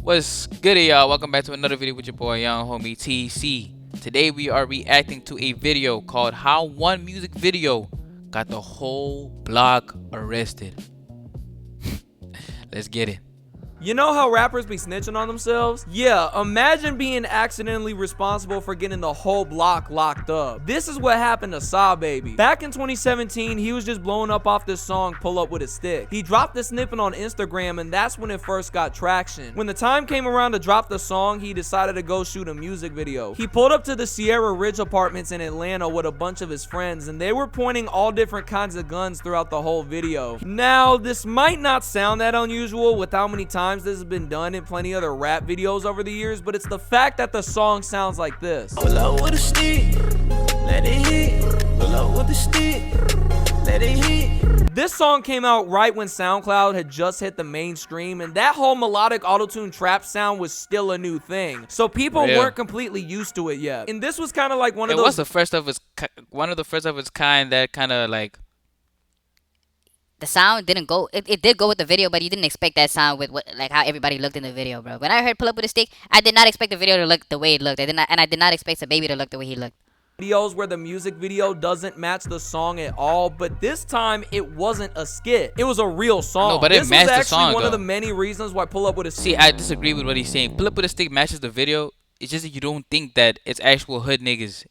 What's good, y'all? Welcome back to another video with your boy, young homie TC. Today we are reacting to a video called How One Music Video Got the Whole Block Arrested. Let's get it. You know how rappers be snitching on themselves? Yeah, imagine being accidentally responsible for getting the whole block locked up. This is what happened to Sahbabii. Back in 2017, he was just blowing up off this song, Pull Up With a Stick. He dropped the snippet on Instagram, and that's when it first got traction. When the time came around to drop the song, he decided to go shoot a music video. He pulled up to the Sierra Ridge apartments in Atlanta with a bunch of his friends, and they were pointing all different kinds of guns throughout the whole video. Now, this might not sound that unusual with how many times this has been done in plenty other rap videos over the years, but it's the fact that the song sounds like this. Pull up with a stick, let it hit. Pull up with a stick, let it hit. This song came out right when SoundCloud had just hit the mainstream, and that whole melodic auto-tune trap sound was still a new thing. So people weren't completely used to it yet. And this was kind of like one of those. It was one of the first of its kind that kind of like. The sound didn't go. It did go with the video, but you didn't expect that sound with like how everybody looked in the video, bro. When I heard "Pull Up With a Stick," I did not expect the video to look the way it looked. I did not expect Sahbabii to look the way he looked. Videos where the music video doesn't match the song at all, but this time it wasn't a skit. It was a real song. No, but it matched the song. This was actually one of the many reasons why Pull Up With a Stick. See, I disagree with what he's saying. Pull Up With a Stick matches the video. It's just that you don't think that it's actual hood niggas,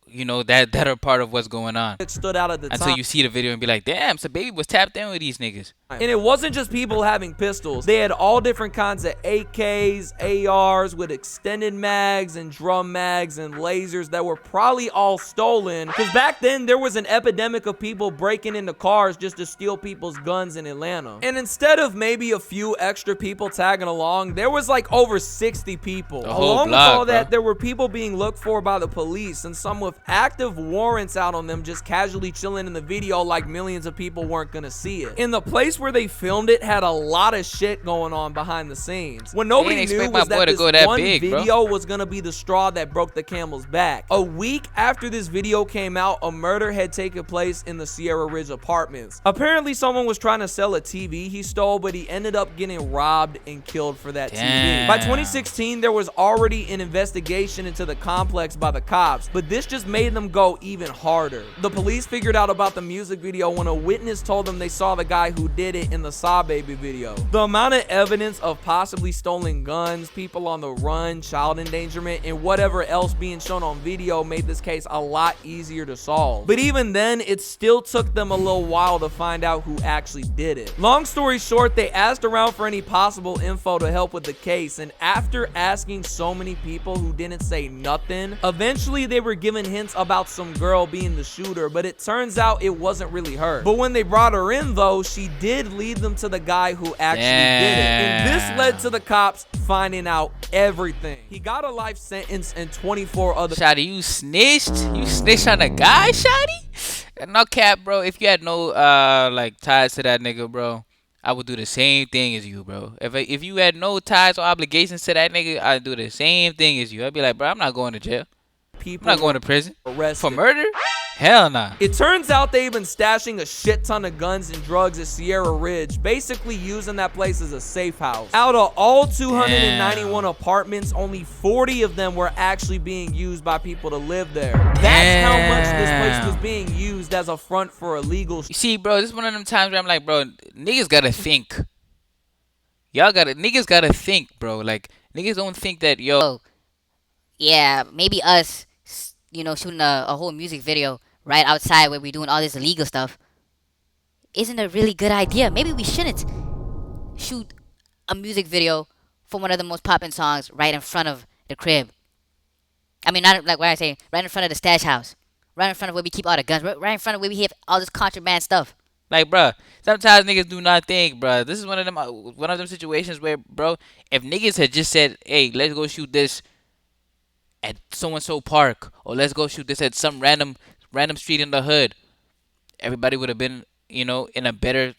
you know, that are part of what's going on. It stood out at the time. Until you see the video and be like, damn, Sahbabii was tapped in with these niggas. And it wasn't just people having pistols. They had all different kinds of AKs, ARs with extended mags and drum mags and lasers that were probably all stolen. Because back then, there was an epidemic of people breaking into cars just to steal people's guns in Atlanta. And instead of maybe a few extra people tagging along, there was like over 60 people. Along with all that, there were people being looked for by the police and some with active warrants out on them just casually chilling in the video like millions of people weren't gonna see it. In the place where they filmed it had a lot of shit going on behind the scenes. What nobody knew was that this one video was gonna be the straw that broke the camel's back. A week after this video came out, a murder had taken place in the Sierra Ridge apartments. Apparently someone was trying to sell a TV he stole, but he ended up getting robbed and killed for that TV. By 2016, there was already an investigation into the complex by the cops, but this just made them go even harder. The police figured out about the music video when a witness told them they saw the guy who did it in the Sahbabii video. The amount of evidence of possibly stolen guns, people on the run, child endangerment, and whatever else being shown on video made this case a lot easier to solve. But even then, it still took them a little while to find out who actually did it. Long story short, they asked around for any possible info to help with the case, and after asking so many people who didn't say nothing, eventually they were given hints about some girl being the shooter, but it turns out it wasn't really her. But when they brought her in though, she did lead them to the guy who actually did it. And this led to the cops finding out everything. He got a life sentence and 24 other— Shawty, you snitched? You snitched on a guy, Shawty? No cap, bro. If you had no like ties to that nigga, bro, I would do the same thing as you, bro. If you had no ties or obligations to that nigga, I'd do the same thing as you. I'd be like, bro, I'm not going to jail. I'm not going to prison for murder. Hell nah. It turns out they've been stashing a shit ton of guns and drugs at Sierra Ridge, basically using that place as a safe house. Out of all 291 apartments, only 40 of them were actually being used by people to live there. That's how much this place was being used as a front for illegal. You see, bro, this is one of them times where I'm like, bro, niggas gotta think. Niggas gotta think, bro. Like, niggas don't think that, yo. Yeah, maybe us, you know, shooting a whole music video right outside where we're doing all this illegal stuff isn't a really good idea. Maybe we shouldn't shoot a music video for one of the most poppin' songs right in front of the crib. I mean, not like what I say, right in front of the stash house, right in front of where we keep all the guns, right in front of where we have all this contraband stuff. Like, bro, sometimes niggas do not think, bro. This is one of them situations where, bro, if niggas had just said, hey, let's go shoot this at so-and-so park, or let's go shoot this at some random street in the hood, everybody would have been, you know, in a better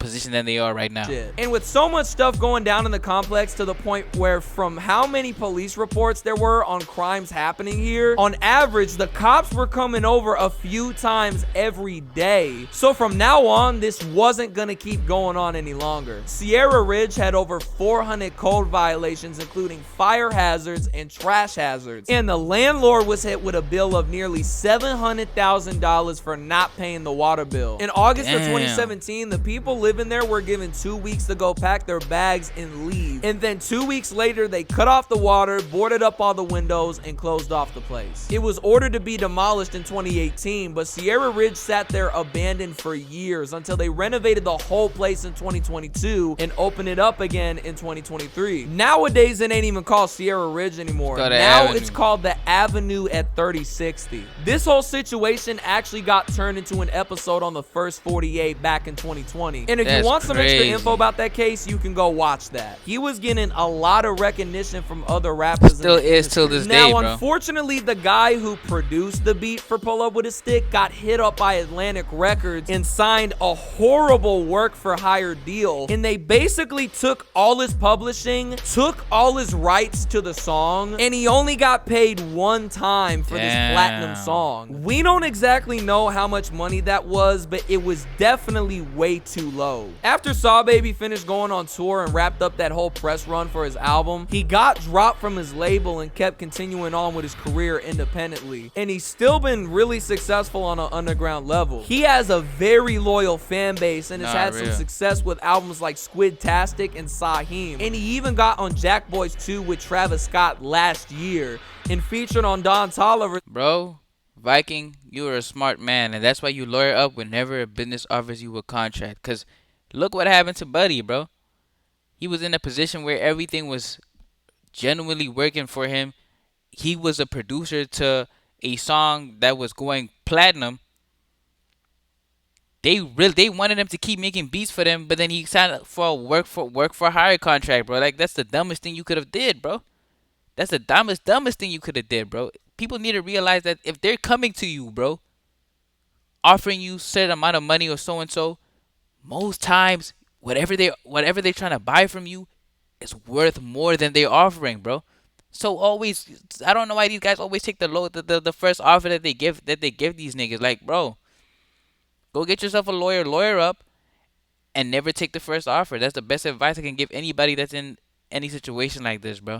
position than they are right now. And with so much stuff going down in the complex to the point where from how many police reports there were on crimes happening here, on average, the cops were coming over a few times every day. So from now on, this wasn't gonna keep going on any longer. Sierra Ridge had over 400 code violations, including fire hazards and trash hazards. And the landlord was hit with a bill of nearly $700,000 for not paying the water bill. In August of 2017, the people living there were given 2 weeks to go pack their bags and leave. And then 2 weeks later, they cut off the water, boarded up all the windows, and closed off the place. It was ordered to be demolished in 2018, but Sierra Ridge sat there abandoned for years until they renovated the whole place in 2022 and opened it up again in 2023. Nowadays, it ain't even called Sierra Ridge anymore. Now it's called the Avenue at 3060. This whole situation actually got turned into an episode on the First 48 back in 2020. And if you want some extra info about that case, you can go watch that. He was getting a lot of recognition from other rappers. Still is till this day, bro. Now, unfortunately, the guy who produced the beat for Pull Up With a Stick got hit up by Atlantic Records and signed a horrible work for hire deal. And they basically took all his publishing, took all his rights to the song, and he only got paid one time for this platinum song. We don't exactly know how much money that was, but it was definitely way too low. After Sahbabii finished going on tour and wrapped up that whole press run for his album, he got dropped from his label and kept continuing on with his career independently. And he's still been really successful on an underground level. He has a very loyal fan base and has had some success with albums like Squidtastic and Saheem. And he even got on Jack Boys 2 with Travis Scott last year and featured on Don Toliver. Bro, Viking, you are a smart man, and that's why you lawyer up whenever a business offers you a contract. Because look what happened to Buddy, bro. He was in a position where everything was genuinely working for him. He was a producer to a song that was going platinum. They wanted him to keep making beats for them, but then he signed up for a work for hire contract, bro. Like, that's the dumbest thing you could have did, bro. That's the dumbest thing you could have did, bro. People need to realize that if they're coming to you, bro, offering you certain amount of money or so and so, most times whatever they're trying to buy from you is worth more than they're offering, bro. So always, I don't know why these guys always take the first offer that they give these niggas. Like, bro, go get yourself a lawyer up, and never take the first offer. That's the best advice I can give anybody that's in any situation like this, bro.